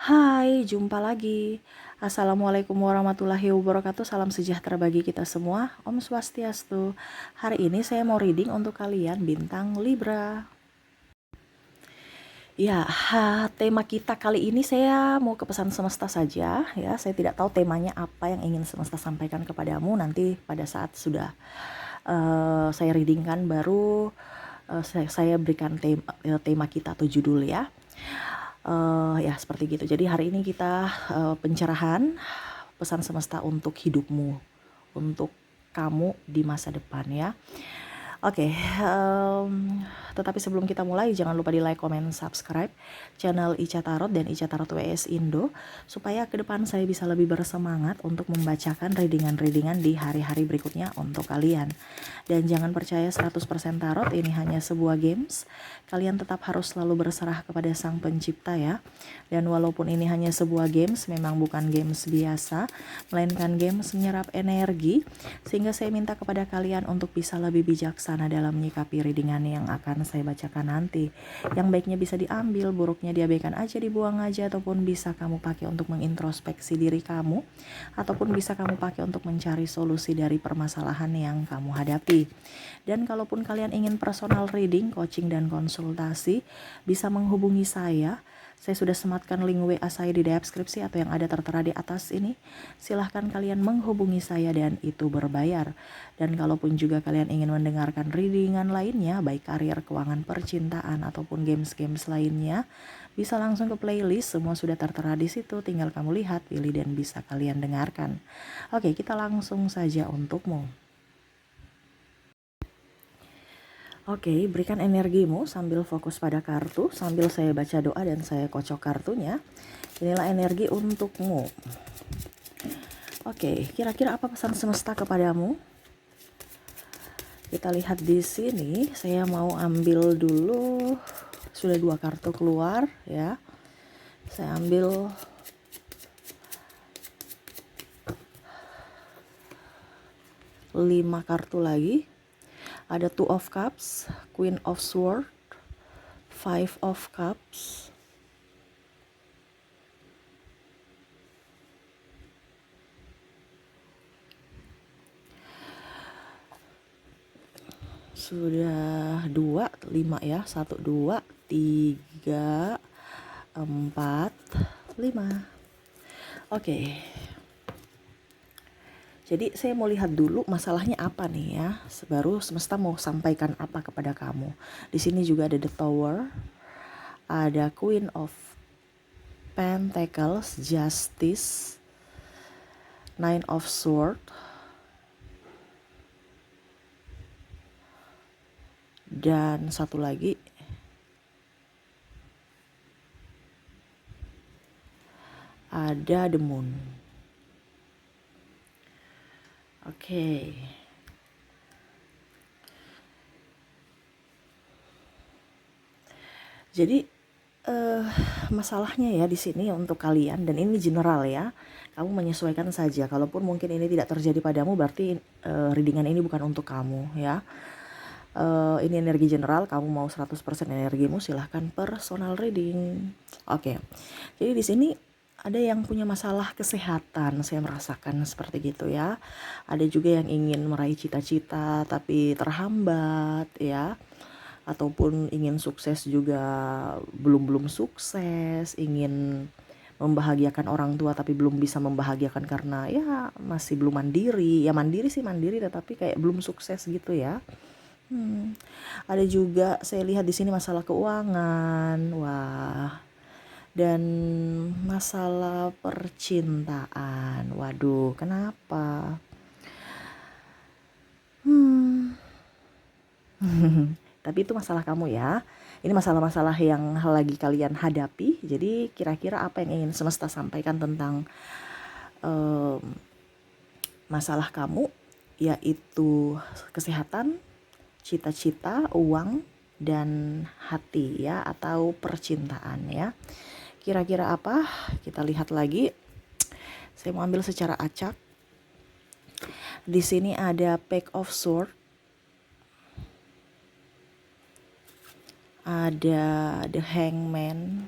Hai, jumpa lagi. Assalamualaikum warahmatullahi wabarakatuh. Salam sejahtera bagi kita semua. Om Swastiastu. Hari ini saya mau reading untuk kalian bintang Libra. Ya, tema kita kali ini saya mau ke pesan semesta saja ya. Saya tidak tahu temanya apa yang ingin semesta sampaikan kepadamu nanti pada saat sudah saya readingkan baru saya berikan tema kita atau judul ya. Ya seperti gitu. Jadi hari ini kita pencerahan pesan semesta untuk hidupmu, untuk kamu di masa depan ya. Oke, tetapi sebelum kita mulai jangan lupa di like, comment, subscribe channel Ica Tarot dan Ica Tarot WS Indo supaya ke depan saya bisa lebih bersemangat untuk membacakan readingan-readingan di hari-hari berikutnya untuk kalian. Dan jangan percaya 100% tarot ini hanya sebuah games. Kalian tetap harus selalu berserah kepada Sang Pencipta ya. Dan walaupun ini hanya sebuah games, memang bukan games biasa, melainkan games menyerap energi, sehingga saya minta kepada kalian untuk bisa lebih bijaksana dalam menyikapi readingan yang akan saya bacakan nanti. Yang baiknya bisa diambil, buruknya diabaikan aja, dibuang aja, ataupun bisa kamu pakai untuk mengintrospeksi diri kamu, ataupun bisa kamu pakai untuk mencari solusi dari permasalahan yang kamu hadapi. Dan kalaupun kalian ingin personal reading, coaching, dan konsultasi, bisa menghubungi saya. Saya sudah sematkan link WA saya di deskripsi atau yang ada tertera di atas ini. Silahkan kalian menghubungi saya dan itu berbayar. Dan kalaupun juga kalian ingin mendengarkan readingan lainnya, baik karir, keuangan, percintaan, ataupun games-games lainnya, bisa langsung ke playlist, semua sudah tertera di situ. Tinggal kamu lihat, pilih, dan bisa kalian dengarkan. Oke, kita langsung saja untukmu. Oke, berikan energimu sambil fokus pada kartu, sambil saya baca doa dan saya kocok kartunya. Inilah energi untukmu. Oke, kira-kira apa pesan semesta kepadamu? Kita lihat di sini, saya mau ambil dulu, sudah 2 kartu keluar ya. Saya ambil 5 kartu lagi. Ada Two of Cups, Queen of Swords, Five of Cups, sudah 2, 5 ya, 1, 2, 3, 4, 5. Oke. Jadi saya mau lihat dulu masalahnya apa nih ya. Baru semesta mau sampaikan apa kepada kamu. Di sini juga ada The Tower, ada Queen of Pentacles, Justice, Nine of Swords, dan satu lagi ada The Moon. Oke. Jadi masalahnya ya di sini untuk kalian, dan ini general ya. Kamu menyesuaikan saja. Kalaupun mungkin ini tidak terjadi padamu, berarti readingan ini bukan untuk kamu ya. Ini energi general, kamu mau 100% energimu silahkan personal reading. Oke. Jadi di sini ada yang punya masalah kesehatan, saya merasakan seperti gitu ya. Ada juga yang ingin meraih cita-cita tapi terhambat ya. Ataupun ingin sukses juga belum sukses, ingin membahagiakan orang tua tapi belum bisa membahagiakan karena ya masih belum mandiri. Ya mandiri sih mandiri tetapi kayak belum sukses gitu ya. Ada juga saya lihat di sini masalah keuangan. Wah. Dan masalah percintaan. Waduh, kenapa? Tapi itu masalah kamu ya. Ini masalah-masalah yang lagi kalian hadapi. Jadi kira-kira apa yang ingin semesta sampaikan tentang masalah kamu, yaitu kesehatan, cita-cita, uang, dan hati ya, atau percintaan ya. Kira-kira apa? Kita lihat lagi. Saya mau ambil secara acak. Di sini ada Page of Swords, ada The Hangman,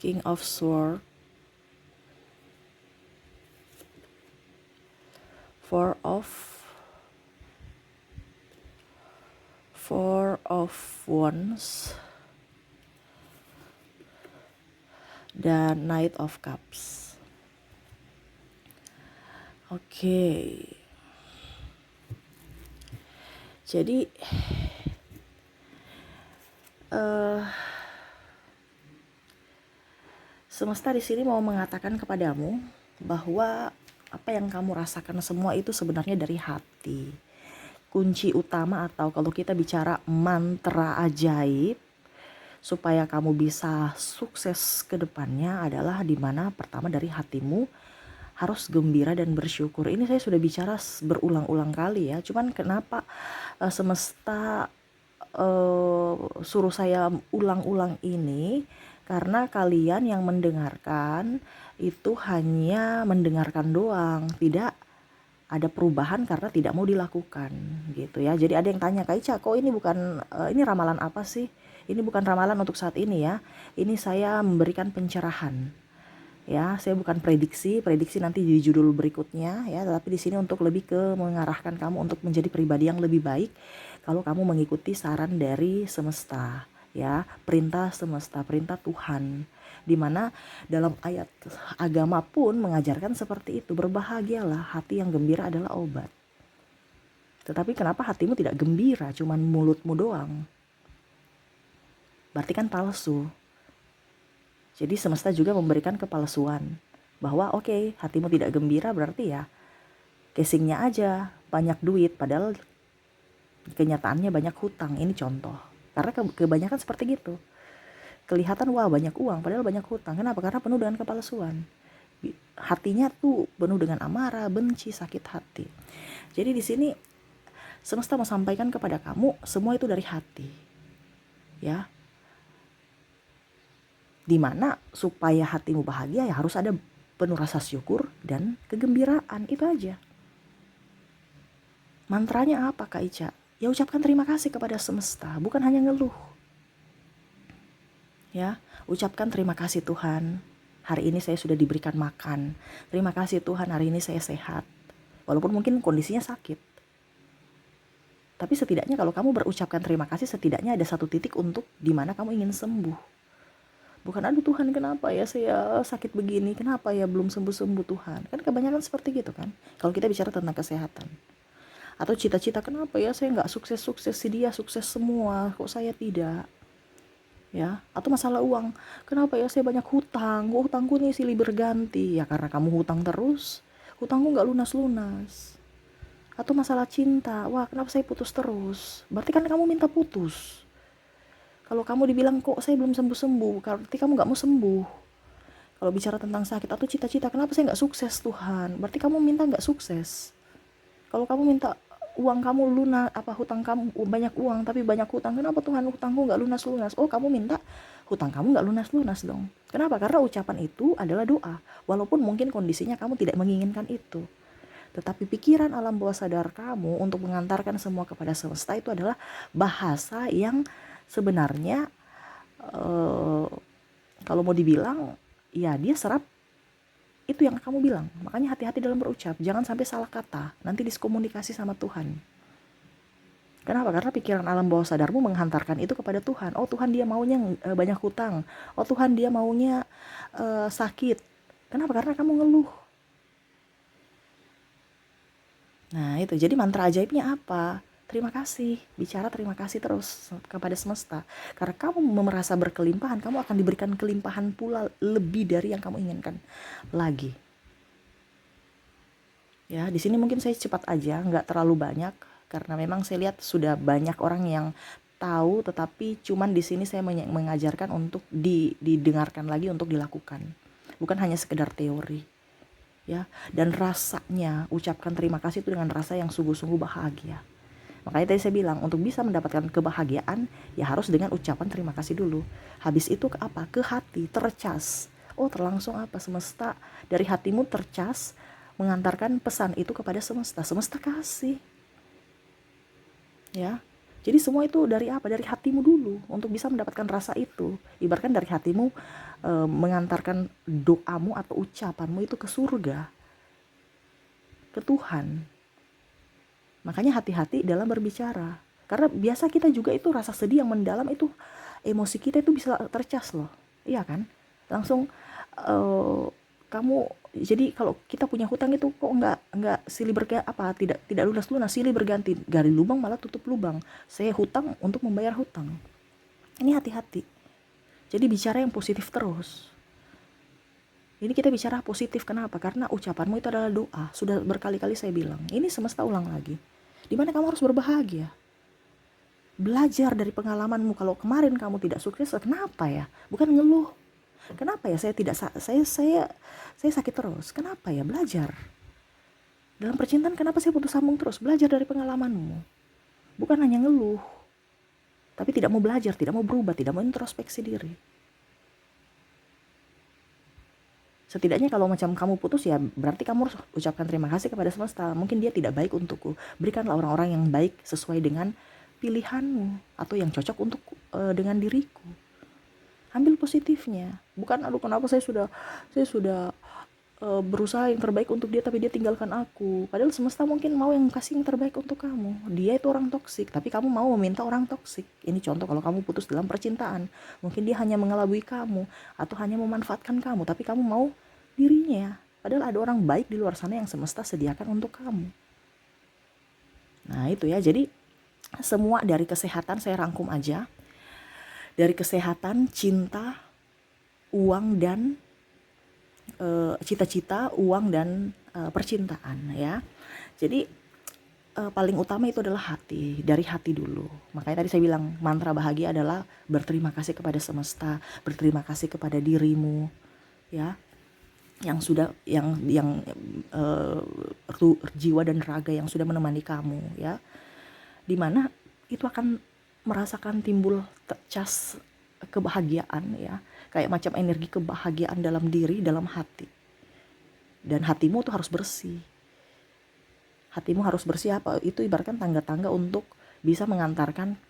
King of Swords, Four of Wands, dan Knight of Cups. Oke. Jadi semesta di sini mau mengatakan kepadamu bahwa apa yang kamu rasakan semua itu sebenarnya dari hati. Kunci utama, atau kalau kita bicara mantra ajaib supaya kamu bisa sukses ke depannya, adalah dimana pertama dari hatimu harus gembira dan bersyukur. Ini saya sudah bicara berulang-ulang kali ya, cuman kenapa semesta suruh saya ulang-ulang ini, karena kalian yang mendengarkan itu hanya mendengarkan doang, tidak ada perubahan karena tidak mau dilakukan gitu ya. Jadi ada yang tanya, Kak Ica, kok ini bukan ini ramalan apa sih? Ini bukan ramalan untuk saat ini ya. Ini saya memberikan pencerahan. Ya, saya bukan prediksi nanti di judul berikutnya ya, tetapi di sini untuk lebih ke mengarahkan kamu untuk menjadi pribadi yang lebih baik kalau kamu mengikuti saran dari semesta ya, perintah semesta, perintah Tuhan, dimana dalam ayat agama pun mengajarkan seperti itu. Berbahagialah, hati yang gembira adalah obat. Tetapi kenapa hatimu tidak gembira, cuman mulutmu doang? Berarti kan palsu. Jadi semesta juga memberikan kepalsuan bahwa oke, hatimu tidak gembira berarti ya casingnya aja banyak duit, padahal kenyataannya banyak hutang. Ini contoh. Karena kebanyakan seperti gitu. Kelihatan wah banyak uang, padahal banyak hutang. Kenapa? Karena penuh dengan kepalsuan. Hatinya tuh penuh dengan amarah, benci, sakit hati. Jadi di sini semesta mau sampaikan kepada kamu semua itu dari hati. Ya. Dimana supaya hatimu bahagia ya harus ada penuh rasa syukur dan kegembiraan, itu aja. Mantranya apa Kak Ica? Ya ucapkan terima kasih kepada semesta, bukan hanya ngeluh. Ya, ucapkan terima kasih Tuhan, hari ini saya sudah diberikan makan. Terima kasih Tuhan, hari ini saya sehat. Walaupun mungkin kondisinya sakit. Tapi setidaknya kalau kamu berucapkan terima kasih, setidaknya ada satu titik untuk dimana kamu ingin sembuh. Bukan aduh Tuhan kenapa ya saya sakit begini, kenapa ya belum sembuh-sembuh Tuhan. Kan kebanyakan seperti gitu kan kalau kita bicara tentang kesehatan. Atau cita-cita, kenapa ya saya gak sukses-sukses, si dia sukses semua kok saya tidak ya. Atau masalah uang, kenapa ya saya banyak hutang, kok hutangku nih silih berganti. Ya karena kamu hutang terus, hutangku gak lunas-lunas. Atau masalah cinta, wah kenapa saya putus terus, berarti kan kamu minta putus. Kalau kamu dibilang kok saya belum sembuh-sembuh, berarti kamu gak mau sembuh. Kalau bicara tentang sakit atau cita-cita, kenapa saya gak sukses Tuhan, berarti kamu minta gak sukses. Kalau kamu minta uang kamu lunas, hutang kamu banyak uang tapi banyak hutang, kenapa Tuhan hutangku gak lunas-lunas? Oh kamu minta hutang kamu gak lunas-lunas dong. Kenapa? Karena ucapan itu adalah doa, walaupun mungkin kondisinya kamu tidak menginginkan itu. Tetapi pikiran alam bawah sadar kamu untuk mengantarkan semua kepada semesta itu adalah bahasa yang sebenarnya kalau mau dibilang ya dia serap itu yang kamu bilang. Makanya hati-hati dalam berucap, jangan sampai salah kata, nanti diskomunikasi sama Tuhan. Kenapa? Karena pikiran alam bawah sadarmu menghantarkan itu kepada Tuhan. Oh Tuhan dia maunya banyak hutang, oh Tuhan dia maunya sakit. Kenapa? Karena kamu ngeluh. Nah itu, jadi mantra ajaibnya apa? Terima kasih, bicara terima kasih terus kepada semesta. Karena kamu merasa berkelimpahan, kamu akan diberikan kelimpahan pula lebih dari yang kamu inginkan lagi. Ya, di sini mungkin saya cepat aja, nggak terlalu banyak, karena memang saya lihat sudah banyak orang yang tahu, tetapi cuman di sini saya mengajarkan untuk didengarkan lagi, untuk dilakukan, bukan hanya sekedar teori. Ya, dan rasanya ucapkan terima kasih itu dengan rasa yang sungguh-sungguh bahagia. Makanya tadi saya bilang untuk bisa mendapatkan kebahagiaan ya harus dengan ucapan terima kasih dulu. Habis itu ke apa? Ke hati, tercas. Oh terlangsung apa? Semesta dari hatimu tercas mengantarkan pesan itu kepada semesta. Semesta kasih. Ya. Jadi semua itu dari apa? Dari hatimu dulu untuk bisa mendapatkan rasa itu. Ibaratkan dari hatimu mengantarkan doamu atau ucapanmu itu ke surga, ke Tuhan. Makanya hati-hati dalam berbicara. Karena biasa kita juga itu rasa sedih yang mendalam itu, emosi kita itu bisa tercas loh. Iya kan? Langsung kamu, jadi kalau kita punya hutang itu kok nggak silih berganti, apa, tidak lunas silih berganti, gali lubang malah tutup lubang. Saya hutang untuk membayar hutang. Ini hati-hati. Jadi bicara yang positif terus. Ini kita bicara positif, kenapa? Karena ucapanmu itu adalah doa. Sudah berkali-kali saya bilang. Ini semesta ulang lagi. Dimana kamu harus berbahagia. Belajar dari pengalamanmu. Kalau kemarin kamu tidak sukses, kenapa ya? Bukan ngeluh. Kenapa ya saya tidak saya sakit terus? Kenapa ya? Belajar. Dalam percintaan kenapa saya putus sambung terus? Belajar dari pengalamanmu. Bukan hanya ngeluh. Tapi tidak mau belajar, tidak mau berubah, tidak mau introspeksi diri. Setidaknya kalau macam kamu putus ya berarti kamu harus ucapkan terima kasih kepada semesta. Mungkin dia tidak baik untukku. Berikanlah orang-orang yang baik sesuai dengan pilihanmu atau yang cocok untuk dengan diriku. Ambil positifnya. Bukan aduh kenapa saya sudah berusaha yang terbaik untuk dia tapi dia tinggalkan aku. Padahal semesta mungkin mau yang kasih yang terbaik untuk kamu. Dia itu orang toksik, tapi kamu mau meminta orang toksik. Ini contoh kalau kamu putus dalam percintaan. Mungkin dia hanya mengelabui kamu atau hanya memanfaatkan kamu, tapi kamu mau dirinya. Padahal ada orang baik di luar sana yang semesta sediakan untuk kamu. Nah itu ya, jadi semua dari kesehatan saya rangkum aja. Dari kesehatan, cinta, uang dan cita-cita, uang dan percintaan ya. Jadi paling utama itu adalah hati, dari hati dulu. Makanya tadi saya bilang mantra bahagia adalah berterima kasih kepada semesta, berterima kasih kepada dirimu ya, yang sudah yang jiwa dan raga yang sudah menemani kamu ya, dimana itu akan merasakan timbul cas kebahagiaan ya, kayak macam energi kebahagiaan dalam diri, dalam hati. Dan hatimu tuh harus bersih. Hatimu harus bersih apa? Itu ibaratkan tangga-tangga untuk bisa mengantarkan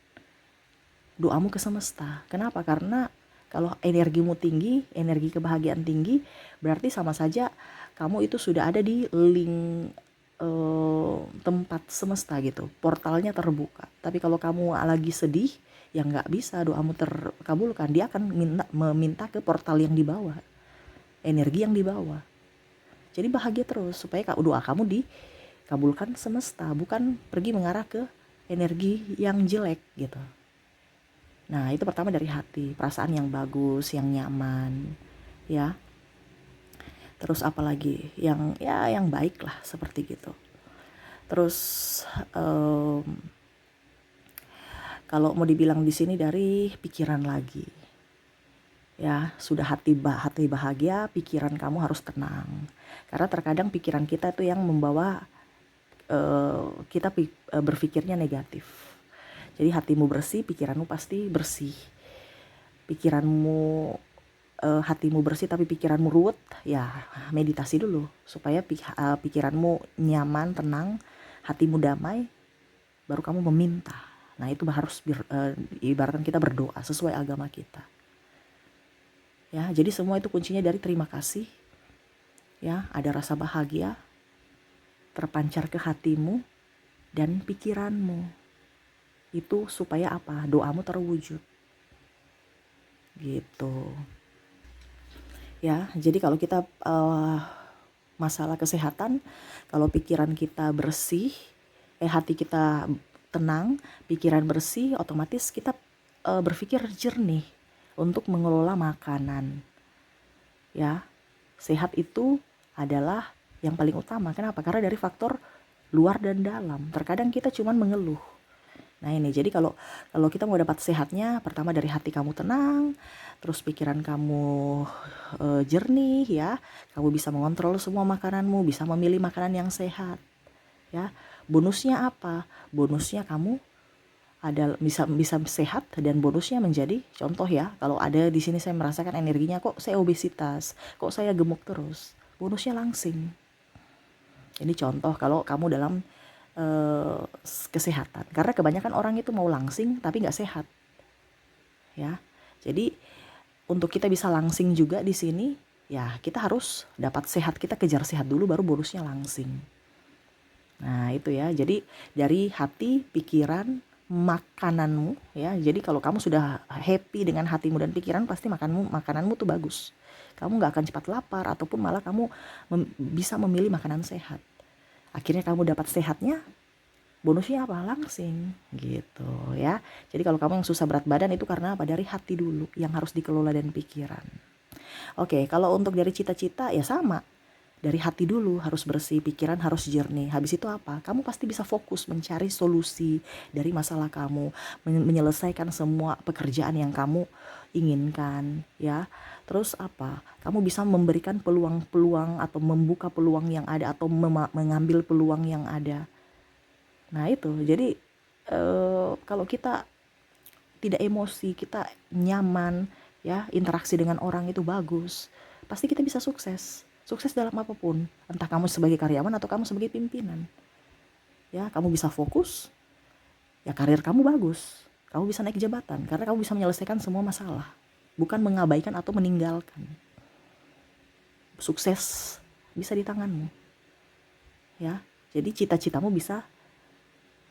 doamu ke semesta. Kenapa? Karena kalau energimu tinggi, energi kebahagiaan tinggi, berarti sama saja kamu itu sudah ada di link tempat semesta gitu, portalnya terbuka. Tapi kalau kamu lagi sedih, ya nggak bisa doamu terkabulkan. Dia akan meminta ke portal yang di bawah, energi yang di bawah. Jadi bahagia terus supaya doa kamu dikabulkan semesta, bukan pergi mengarah ke energi yang jelek gitu. Nah itu pertama dari hati, perasaan yang bagus, yang nyaman ya. Terus apalagi yang baik lah seperti gitu. Terus kalau mau dibilang di sini dari pikiran lagi ya, sudah hati bahagia, pikiran kamu harus tenang. Karena terkadang pikiran kita itu yang membawa kita berpikirnya negatif. Jadi hatimu bersih, pikiranmu pasti bersih. Pikiranmu hatimu bersih tapi pikiranmu ruwet, ya meditasi dulu supaya pikiranmu nyaman, tenang, hatimu damai, baru kamu meminta. Nah itu harus ibaratkan kita berdoa sesuai agama kita ya. Jadi semua itu kuncinya dari terima kasih ya, ada rasa bahagia terpancar ke hatimu dan pikiranmu, itu supaya apa? Doamu terwujud gitu ya. Jadi kalau kita masalah kesehatan, kalau pikiran kita bersih, hati kita tenang, pikiran bersih, otomatis kita berpikir jernih untuk mengelola makanan ya. Sehat itu adalah yang paling utama. Kenapa? Karena dari faktor luar dan dalam. Terkadang kita cuma mengeluh. Nah ini, jadi kalau kita mau dapat sehatnya, pertama dari hati kamu tenang, terus pikiran kamu jernih ya, kamu bisa mengontrol semua makananmu, bisa memilih makanan yang sehat ya. Bonusnya apa? Bonusnya kamu ada bisa sehat, dan bonusnya menjadi contoh ya. Kalau ada di sini saya merasakan energinya, kok saya obesitas, kok saya gemuk terus, bonusnya langsing. Ini contoh kalau kamu dalam kesehatan. Karena kebanyakan orang itu mau langsing tapi nggak sehat, ya. Jadi untuk kita bisa langsing juga di sini, ya kita harus dapat sehat, kita kejar sehat dulu baru bonusnya langsing. Nah itu ya, jadi dari hati, pikiran, makananmu ya. Jadi kalau kamu sudah happy dengan hatimu dan pikiran, pasti makananmu tuh bagus. Kamu nggak akan cepat lapar ataupun malah kamu bisa memilih makanan sehat. Akhirnya kamu dapat sehatnya, bonusnya apa? Langsing gitu ya. Jadi kalau kamu yang susah berat badan itu karena apa? Dari hati dulu yang harus dikelola dan pikiran. Oke, kalau untuk dari cita-cita ya sama. Dari hati dulu harus bersih, pikiran harus jernih. Habis itu apa? Kamu pasti bisa fokus mencari solusi dari masalah kamu, menyelesaikan semua pekerjaan yang kamu inginkan, ya. Terus apa? Kamu bisa memberikan peluang-peluang atau membuka peluang yang ada atau mengambil peluang yang ada. Nah, itu. Jadi kalau kita tidak emosi, kita nyaman, ya, interaksi dengan orang itu bagus, pasti kita bisa sukses. Sukses dalam apapun, entah kamu sebagai karyawan atau kamu sebagai pimpinan. Ya, kamu bisa fokus, ya karir kamu bagus. Kamu bisa naik jabatan karena kamu bisa menyelesaikan semua masalah, bukan mengabaikan atau meninggalkan. Sukses bisa di tanganmu. Ya. Jadi cita-citamu bisa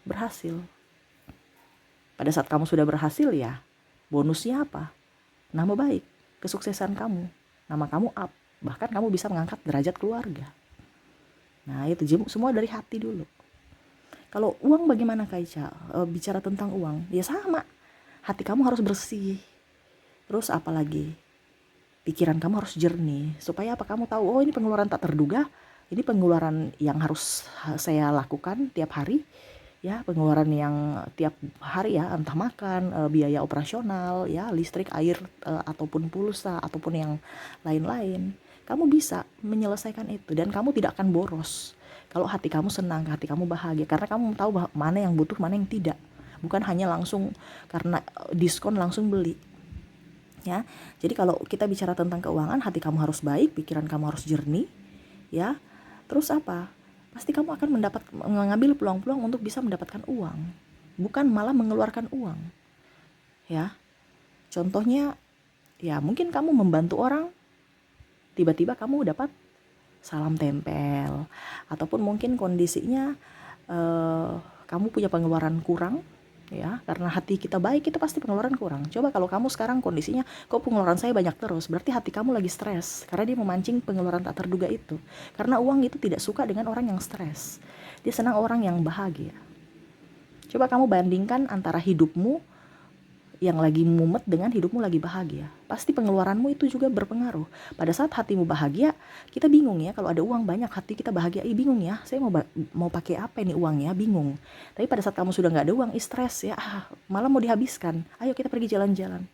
berhasil. Pada saat kamu sudah berhasil, ya bonusnya apa? Nama baik, kesuksesan kamu, nama kamu up. Bahkan kamu bisa mengangkat derajat keluarga. Nah itu semua dari hati dulu. Kalau uang bagaimana Kak Ica? Bicara tentang uang, ya sama. Hati kamu harus bersih. Terus apa lagi? Pikiran kamu harus jernih. Supaya apa? Kamu tahu, oh ini pengeluaran tak terduga. Ini pengeluaran yang harus saya lakukan tiap hari. Ya, pengeluaran yang tiap hari ya, entah makan, biaya operasional, ya, listrik, air, ataupun pulsa, ataupun yang lain-lain. Kamu bisa menyelesaikan itu dan kamu tidak akan boros. Kalau hati kamu senang, hati kamu bahagia, karena kamu tahu mana yang butuh, mana yang tidak. Bukan hanya langsung karena diskon langsung beli. Ya. Jadi kalau kita bicara tentang keuangan, hati kamu harus baik, pikiran kamu harus jernih, ya. Terus apa? Pasti kamu akan mengambil peluang-peluang untuk bisa mendapatkan uang, bukan malah mengeluarkan uang. Ya. Contohnya, ya mungkin kamu membantu orang, tiba-tiba kamu dapat salam tempel, ataupun mungkin kondisinya kamu punya pengeluaran kurang, ya, karena hati kita baik itu pasti pengeluaran kurang. Coba kalau kamu sekarang kondisinya kok pengeluaran saya banyak terus, berarti hati kamu lagi stres karena dia memancing pengeluaran tak terduga itu. Karena uang itu tidak suka dengan orang yang stres, dia senang orang yang bahagia. Coba kamu bandingkan antara hidupmu yang lagi mumet dengan hidupmu lagi bahagia. Pasti pengeluaranmu itu juga berpengaruh. Pada saat hatimu bahagia, kita bingung ya, kalau ada uang banyak hati kita bahagia, bingung ya, saya mau pakai apa ini uangnya, bingung. Tapi pada saat kamu sudah nggak ada uang, stres ya, malah mau dihabiskan. Ayo kita pergi jalan-jalan.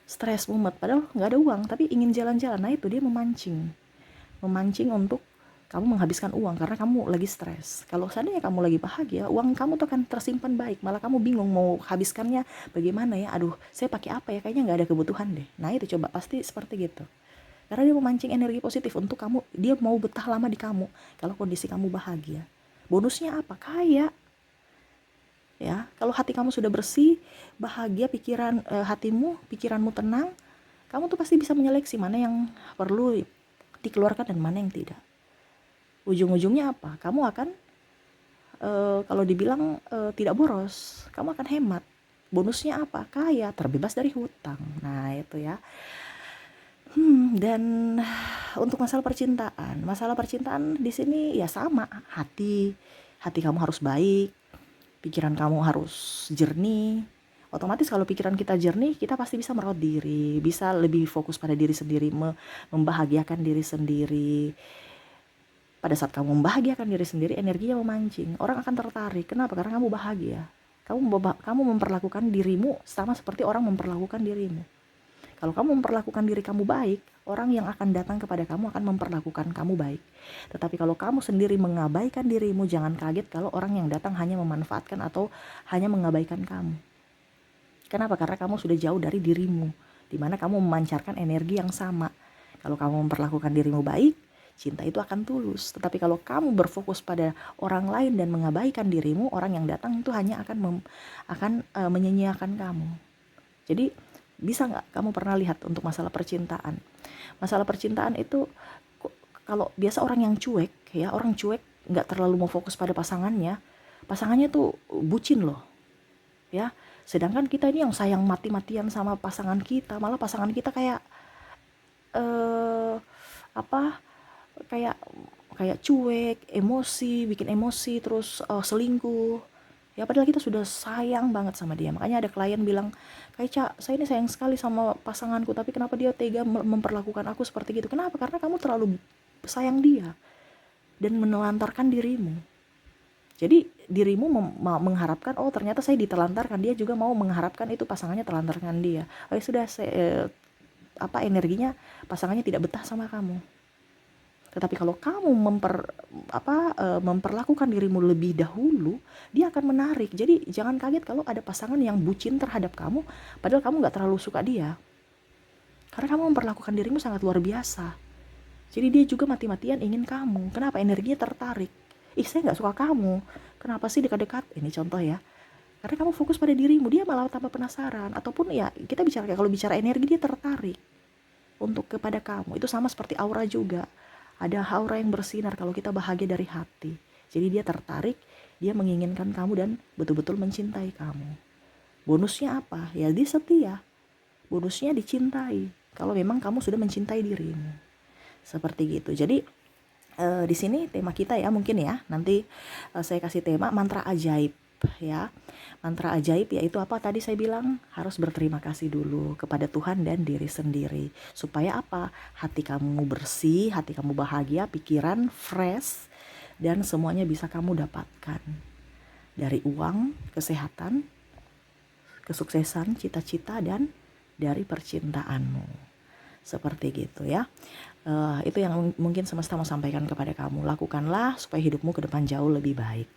Stres, mumet, padahal nggak ada uang, tapi ingin jalan-jalan. Nah itu dia memancing untuk kamu menghabiskan uang karena kamu lagi stres. Kalau seandainya kamu lagi bahagia, uang kamu tuh akan tersimpan baik. Malah kamu bingung mau habiskannya bagaimana ya. Aduh, saya pakai apa ya? Kayaknya nggak ada kebutuhan deh. Nah itu coba pasti seperti gitu. Karena dia memancing energi positif untuk kamu. Dia mau betah lama di kamu. Kalau kondisi kamu bahagia, bonusnya apa? Kaya. Ya, kalau hati kamu sudah bersih, bahagia, pikiranmu tenang, kamu tuh pasti bisa menyeleksi mana yang perlu dikeluarkan dan mana yang tidak. Ujung-ujungnya apa? Kamu akan kalau dibilang tidak boros, kamu akan hemat. Bonusnya apa? Kaya, terbebas dari hutang. Nah itu ya. Dan untuk masalah percintaan di sini ya sama. Hati kamu harus baik, pikiran kamu harus jernih. Otomatis kalau pikiran kita jernih, kita pasti bisa merawat diri, bisa lebih fokus pada diri sendiri, membahagiakan diri sendiri. Pada saat kamu membahagiakan diri sendiri, energinya memancing. Orang akan tertarik. Kenapa? Karena kamu bahagia. Kamu memperlakukan dirimu sama seperti orang memperlakukan dirimu. Kalau kamu memperlakukan diri kamu baik, orang yang akan datang kepada kamu akan memperlakukan kamu baik. Tetapi kalau kamu sendiri mengabaikan dirimu, jangan kaget kalau orang yang datang hanya memanfaatkan atau hanya mengabaikan kamu. Kenapa? Karena kamu sudah jauh dari dirimu, di mana kamu memancarkan energi yang sama. Kalau kamu memperlakukan dirimu baik, cinta itu akan tulus. Tetapi kalau kamu berfokus pada orang lain dan mengabaikan dirimu, orang yang datang itu hanya akan menyia-nyiakan kamu. Jadi bisa nggak kamu pernah lihat untuk masalah percintaan? Masalah percintaan itu kalau biasa orang yang cuek ya, orang cuek nggak terlalu mau fokus pada pasangannya tuh bucin loh ya. Sedangkan kita ini yang sayang mati-matian sama pasangan kita, malah pasangan kita kayak eh apa kayak kayak cuek, emosi, bikin emosi, terus selingkuh. Ya padahal kita sudah sayang banget sama dia. Makanya ada klien bilang, "Kayak Cak, saya ini sayang sekali sama pasanganku, tapi kenapa dia tega memperlakukan aku seperti gitu?" Kenapa? Karena kamu terlalu sayang dia dan menelantarkan dirimu. Jadi dirimu mengharapkan, oh ternyata saya ditelantarkan, dia juga mau mengharapkan itu pasangannya telantarkan dia. Oh ya sudah, energinya pasangannya tidak betah sama kamu. Tetapi kalau kamu memperlakukan dirimu lebih dahulu, dia akan menarik. Jadi jangan kaget kalau ada pasangan yang bucin terhadap kamu, padahal kamu nggak terlalu suka dia. Karena kamu memperlakukan dirimu sangat luar biasa. Jadi dia juga mati-matian ingin kamu. Kenapa? Energinya tertarik. Ih, saya nggak suka kamu. Kenapa sih dekat-dekat? Ini contoh ya. Karena kamu fokus pada dirimu, dia malah tambah penasaran. Ataupun ya kita bicara, kalau bicara energi, dia tertarik untuk kepada kamu. Itu sama seperti aura juga. Ada aura yang bersinar kalau kita bahagia dari hati. Jadi dia tertarik, dia menginginkan kamu dan betul-betul mencintai kamu. Bonusnya apa? Ya dia setia. Bonusnya dicintai. Kalau memang kamu sudah mencintai dirimu. Seperti gitu. Jadi di sini tema kita ya mungkin ya. Nanti saya kasih tema mantra ajaib ya. Mantra ajaib yaitu apa? Tadi saya bilang harus berterima kasih dulu kepada Tuhan dan diri sendiri. Supaya apa? Hati kamu bersih, hati kamu bahagia, pikiran fresh, dan semuanya bisa kamu dapatkan. Dari uang, kesehatan, kesuksesan, cita-cita, dan dari percintaanmu. Seperti gitu ya. Itu yang mungkin semesta mau sampaikan kepada kamu. Lakukanlah supaya hidupmu ke depan jauh lebih baik.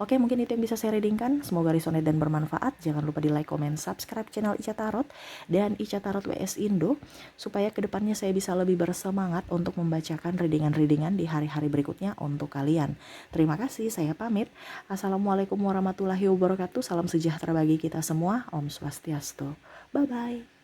Oke, mungkin itu yang bisa saya readingkan. Semoga resonate dan bermanfaat. Jangan lupa di like, comment, subscribe channel Ica Tarot dan Ica Tarot WS Indo, supaya kedepannya saya bisa lebih bersemangat untuk membacakan readingan-readingan di hari-hari berikutnya untuk kalian. Terima kasih, saya pamit. Assalamualaikum warahmatullahi wabarakatuh. Salam sejahtera bagi kita semua. Om Swastiastu. Bye-bye.